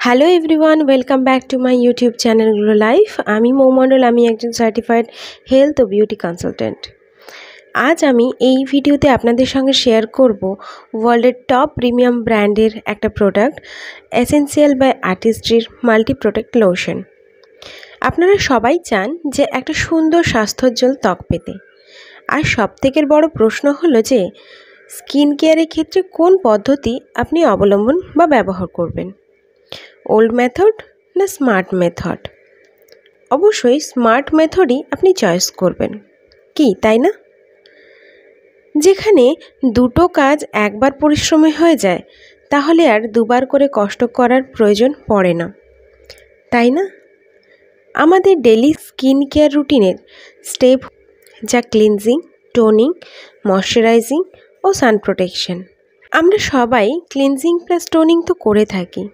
Hello everyone, welcome back to my YouTube channel glow life. আমি মৌমণ্ডল, আমি একজন certified health ও beauty consultant. আজ আমি এই ভিডিওতে আপনাদের সঙ্গে শেয়ার করব ওয়ার্ল্ডের টপ প্রিমিয়াম ব্র্যান্ডের একটা প্রোডাক্ট, এসেন্সিয়াল বাই আর্টিস্ট্রির মাল্টি প্রোটেক্ট লোশন। আপনারা সবাই চান যে একটা সুন্দর স্বাস্থ্যোজ্জ্বল ত্বক পেতে, আর সবথেকে বড় প্রশ্ন হলো যে স্কিন কেয়ারের ক্ষেত্রে কোন পদ্ধতি আপনি অবলম্বন বা ব্যবহার করবেন, ওল্ড মেথড না স্মার্ট মেথড? অবশ্যই স্মার্ট মেথডই আপনি চয়েস করবেন, কি তাই না? যেখানে দুটো কাজ একবার পরিশ্রমে হয়ে যায়, তাহলে আর দুবার করে কষ্ট করার প্রয়োজন পড়ে না, তাই না? আমাদের ডেলি স্কিন কেয়ার রুটিনের স্টেপ, যা ক্লিনজিং, টোনিং, ময়শ্চারাইজিং ও সান প্রোটেকশন। আমরা সবাই ক্লিনজিং প্লাস টোনিং তো করে থাকি,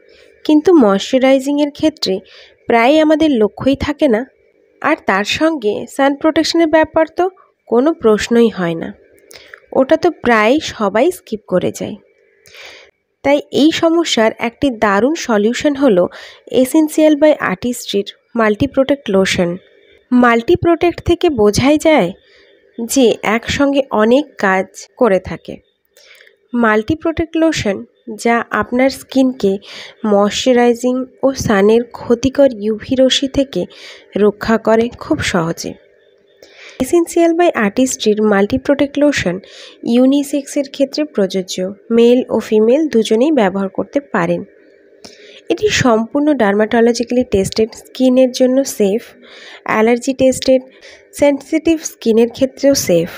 কিন্তু ময়শ্চারাইজিংয়ের ক্ষেত্রে প্রায় আমাদের লক্ষ্যই থাকে না। আর তার সঙ্গে সান প্রোটেকশনের ব্যাপার তো কোনো প্রশ্নই হয় না, ওটা তো প্রায় সবাই স্কিপ করে যায়। তাই এই সমস্যার একটি দারুণ সলিউশন হলো এসেন্সিয়াল বাই আর্টিস্ট্রির multi protect lotion. Multi protect থেকে বোঝাই যায় যে একসঙ্গে অনেক কাজ করে থাকে। মাল্টি প্রোটেক্ট লোশন যা আপনার স্কিনকে ময়শ্চারাইজিং ও সানের ক্ষতিকর ইউভি রশ্মি থেকে রক্ষা করে খুব সহজে। এসেন্সিয়াল বাই আর্টিস্ট্রির মাল্টি প্রোটেক্ট লোশন ইউনিসেক্সের ক্ষেত্রে প্রযোজ্য, মেল ও ফিমেল দুজনেই ব্যবহার করতে পারেন। এটি সম্পূর্ণ ডার্মাটোলজিক্যালি টেস্টেড, স্কিনের জন্য সেফ, অ্যালার্জি টেস্টেড, সেন্সিটিভ স্কিনের ক্ষেত্রেও safe.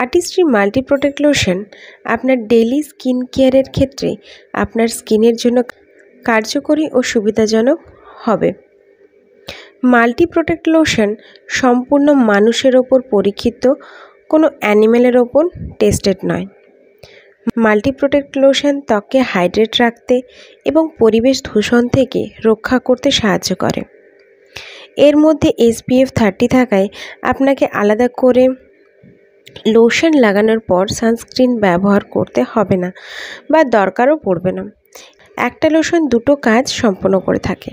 Artistry multi protect lotion আপনার ডেইলি স্কিন কেয়ারের ক্ষেত্রে আপনার স্কিনের জন্য কার্যকরী ও সুবিধাজনক হবে। মাল্টি প্রোটেক্ট লোশন সম্পূর্ণ মানুষের ওপর পরীক্ষিত, কোনো অ্যানিমেলের ওপর টেস্টেড নয়। মাল্টি প্রোটেক্ট লোশন ত্বককে হাইড্রেট রাখতে এবং পরিবেশ দূষণ থেকে রক্ষা করতে সাহায্য করে। এর মধ্যে SPF 30 থাকায় আপনাকে আলাদা করে লোশন লাগানোর পর সানস্ক্রিন ব্যবহার করতে হবে না বা দরকারও পড়বে না। একটা লোশন দুটো কাজ সম্পন্ন করে থাকে।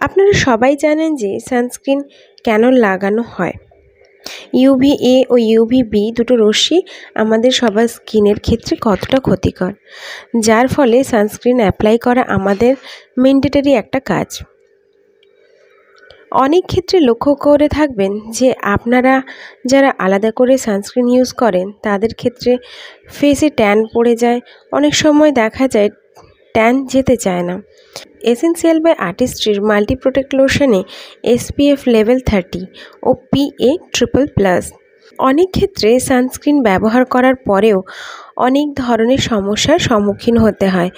আপনারা সবাই জানেন যে সানস্ক্রিন কেন লাগানো হয়। UVA ও UVB দুটো রশ্মি আমাদের সবার স্কিনের ক্ষেত্রে কতটা ক্ষতিকর, যার ফলে সানস্ক্রিন অ্যাপ্লাই করা আমাদের ম্যান্ডেটরি একটা কাজ। অনেক ক্ষেত্রে লক্ষ্য করে থাকবেন যে আপনারা যারা আলাদা করে সানস্ক্রিন ইউজ করেন তাদের ক্ষেত্রে ফেসে ট্যান পড়ে যায়, অনেক সময় দেখা যায় ট্যান যেতে চায় না। এসেন্সিয়াল বাই আর্টিস্ট্রির মাল্টি প্রোটেক্ট লোশনে SPF লেভেল 30 ও PA+++। অনেক ক্ষেত্রে সানস্ক্রিন ব্যবহার করার পরেও অনেক ধরনের সমস্যার সম্মুখীন হতে হয়,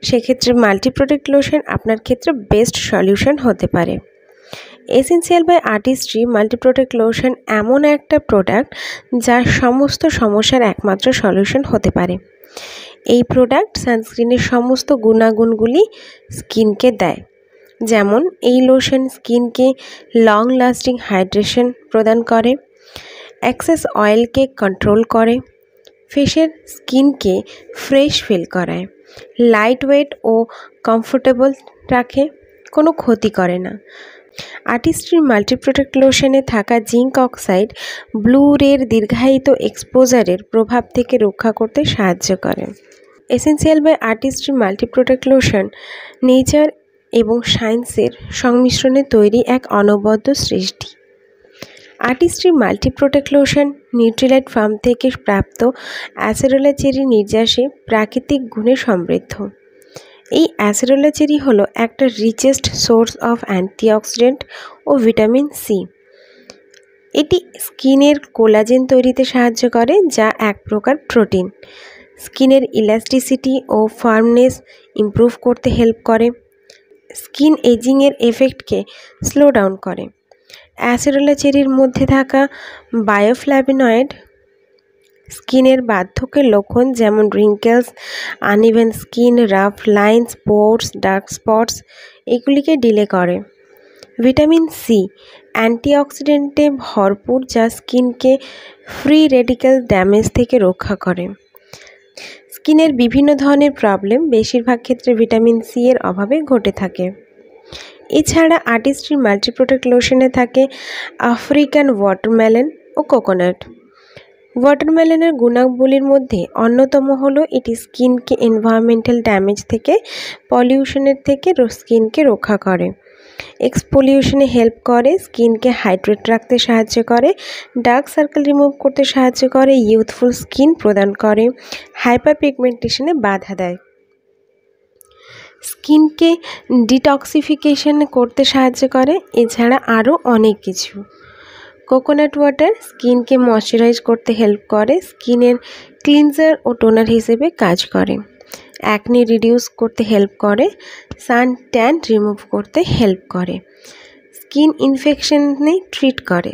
সেক্ষেত্রে মাল্টি প্রোটেক্ট লোশন আপনার ক্ষেত্রে বেস্ট সলিউশন হতে পারে। Essential by Artistry multi protect lotion এমন একটা প্রোডাক্ট যা সমস্ত সমস্যার একমাত্র সলিউশন হতে পারে। এই প্রোডাক্ট সানস্ক্রিনের সমস্ত গুণাগুণগুলি স্কিনকে দেয়। যেমন এই লোশন স্কিনকে লং লাস্টিং হাইড্রেশন প্রদান করে, এক্সেস অয়েলকে কন্ট্রোল করে, ফেসের স্কিনকে ফ্রেশ ফিল করায়, লাইট ওয়েট ও কমফোর্টেবল রাখে, কোনো ক্ষতি করে না। আর্টিস্ট্রির মাল্টি প্রোটেক্ট লোশনে থাকা জিঙ্ক অক্সাইড ব্লু রের দীর্ঘায়িত এক্সপোজারের প্রভাব থেকে রক্ষা করতে সাহায্য করে। Essential by Artistry multi protect lotion nature এবং সায়েন্সের সংমিশ্রণে তৈরি এক অনবদ্য সৃষ্টি। Artistry multi protect lotion Nutrilite farm থেকে প্রাপ্ত অ্যাসেরোলা চেরি নির্যাসে প্রাকৃতিক গুণে সমৃদ্ধ। এই অ্যাসেরোলা চেরি হলো একটা রিচেস্ট সোর্স অফ অ্যান্টিঅক্সিডেন্ট ও ভিটামিন সি। এটি স্কিনের কোলাজেন তৈরিতে সাহায্য করে, যা এক প্রকার প্রোটিন। স্কিনের ইলাস্টিসিটি ও ফার্মনেস ইমপ্রুভ করতে হেল্প করে, স্কিন এজিংয়ের এফেক্টকে স্লো ডাউন করে। অ্যাসেরোলা চেরির মধ্যে থাকা বায়োফ্ল্যাভিনয়েড স্কিনের বার্ধক্যের লক্ষণ যেমন wrinkles, uneven skin, rough lines, pores, dark spots এগুলিকে ডিলে করে। ভিটামিন সি অ্যান্টিঅক্সিডেন্টে ভরপুর, যা স্কিনকে ফ্রি রেডিক্যাল ড্যামেজ থেকে রক্ষা করে। স্কিনের বিভিন্ন ধরনের প্রবলেম বেশিরভাগ ক্ষেত্রে ভিটামিন সি এর অভাবে ঘটে থাকে। এছাড়া আর্টিস্ট্রি মাল্টি প্রোটেক্ট লোশনে থাকে আফ্রিকান ওয়াটারমেলন ও কোকোনাট। ওয়াটারমেলনের গুণাবলীর মধ্যে অন্যতম হলো এটি স্কিনকে এনভায়রনমেন্টাল ড্যামেজ থেকে, পলিউশনের থেকে স্কিনকে রক্ষা করে, এক্সফোলিয়েশনে হেল্প করে, স্কিনকে হাইড্রেট রাখতে সাহায্য করে, ডার্ক সার্কেল রিমুভ করতে সাহায্য করে, ইউথফুল স্কিন প্রদান করে, হাইপার পিগমেন্টেশনে বাধা দেয়, স্কিনকে ডিটক্সিফিকেশন করতে সাহায্য করে। এছাড়া আরও অনেক কিছু। কোকোনাট ওয়াটার স্কিনকে ময়শ্চারাইজ করতে হেল্প করে, স্কিনের ক্লিনজার ও টোনার হিসেবে কাজ করে, অ্যাকনি রিডিউস করতে হেল্প করে, সান ট্যান রিমুভ করতে হেল্প করে, স্কিন ইনফেকশনে ট্রিট করে।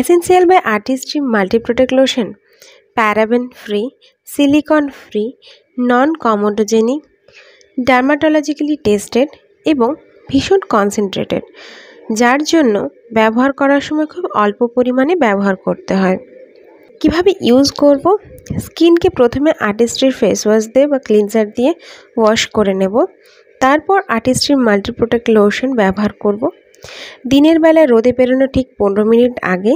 Essential by Artistry multi protect lotion paraben free, silicone free, non comedogenic, dermatologically tested এবং ভীষণ কনসেন্ট্রেটেড, যার জন্য ব্যবহার করার সময় খুব অল্প পরিমাণে ব্যবহার করতে হয়। কিভাবে ইউজ করব? স্কিনকে প্রথমে আর্টিস্ট্রির ফেস ওয়াশ দিয়ে বা ক্লিনজার দিয়ে ওয়াশ করে নেব। তারপর আর্টিস্ট্রির মাল্টি প্রোটেক্ট লোশন ব্যবহার করব। দিনের বেলায় রোদে বেরোনো ঠিক 15 মিনিট আগে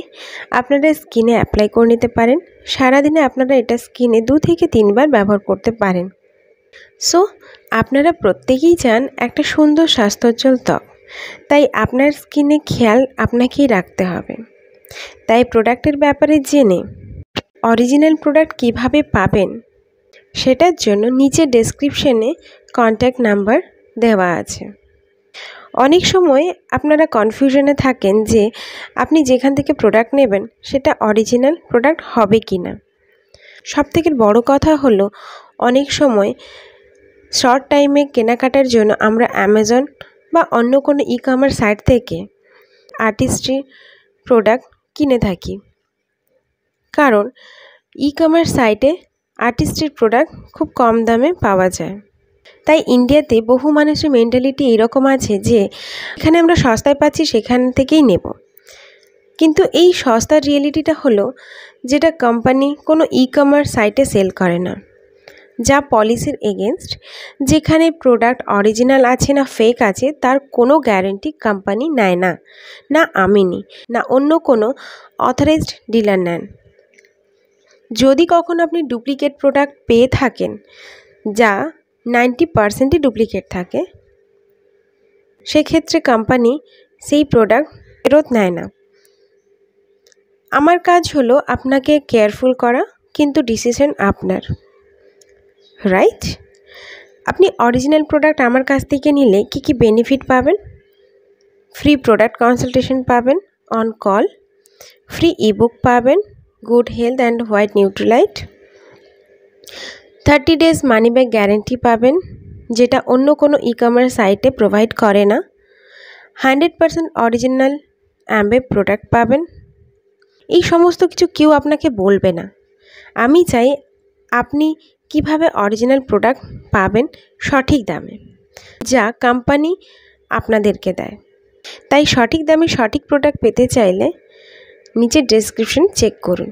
আপনারা স্কিনে অ্যাপ্লাই করে নিতে পারেন। সারাদিনে আপনারা এটা স্কিনে 2 থেকে 3 বার ব্যবহার করতে পারেন। সো আপনারা প্রত্যেকেই চান একটা সুন্দর স্বাস্থ্যোজ্জ্বল ত্বক, তাই আপনার স্কিনে খেয়াল আপনাকেই রাখতে হবে। তাই প্রোডাক্টের ব্যাপারে জেনে অরিজিনাল প্রোডাক্ট কিভাবে পাবেন সেটার জন্য নিচে ডেসক্রিপশনে কন্ট্যাক্ট নাম্বার দেওয়া আছে। অনেক সময় আপনারা কনফিউশনে থাকেন যে আপনি যেখান থেকে প্রোডাক্ট নেবেন সেটা অরিজিনাল প্রোডাক্ট হবে কি না। সবথেকে বড় কথা হলো অনেক সময় শর্ট টাইমে কেনাকাটার জন্য আমরা অ্যামাজন বা অন্য কোনো ই-কমার্স সাইট থেকে আর্টিস্ট্রি প্রোডাক্ট কিনে থাকি, কারণ ই-কমার্স সাইটে আর্টিস্ট্রির প্রোডাক্ট খুব কম দামে পাওয়া যায়। তাই ইন্ডিয়াতে বহু মানুষের মেন্টালিটি এরকম আছে যে এখানে আমরা সস্তায় পাচ্ছি সেখান থেকেই নেব, কিন্তু এই সস্তার রিয়েলিটিটা হলো যেটা কোম্পানি কোনো ই-কমার্স সাইটে সেল করে না, যা পলিসির এগেনস্ট। যেখানে প্রোডাক্ট অরিজিনাল আছে না ফেক আছে তার কোনো গ্যারেন্টি কোম্পানি নেয় না, না আমি নিই, না অন্য কোনো অথরাইজড ডিলার নেন। যদি কখনো আপনি ডুপ্লিকেট প্রোডাক্ট পেয়ে থাকেন, যা 90%ই ডুপ্লিকেট থাকে, সেক্ষেত্রে কোম্পানি সেই প্রোডাক্ট ফেরত নেয় না। আমার কাজ হলো আপনাকে কেয়ারফুল করা, কিন্তু ডিসিশন আপনার, রাইট? আপনি অরিজিনাল প্রোডাক্ট আমার কাছ থেকে নিলে কি কি বেনিফিট পাবেন? ফ্রি প্রোডাক্ট কনসালটেশন পাবেন অন কল, ফ্রি ইবুক পাবেন good health and white Nutrilite, 30 days money back guarantee পাবেন, যেটা অন্য কোনো ই-কমার্স সাইটে প্রোভাইড করে না, 100% অরিজিনাল অ্যাম্বে প্রোডাক্ট পাবেন। এই সমস্ত কিছু কেউ আপনাকে বলবে না। আমি চাই আপনি কিভাবে অরিজিনাল প্রোডাক্ট পাবেন সঠিক দামে, যা কোম্পানি আপনাদেরকে দেয়। তাই সঠিক দামে সঠিক প্রোডাক্ট পেতে চাইলে নিচের ডেসক্রিপশন চেক করুন।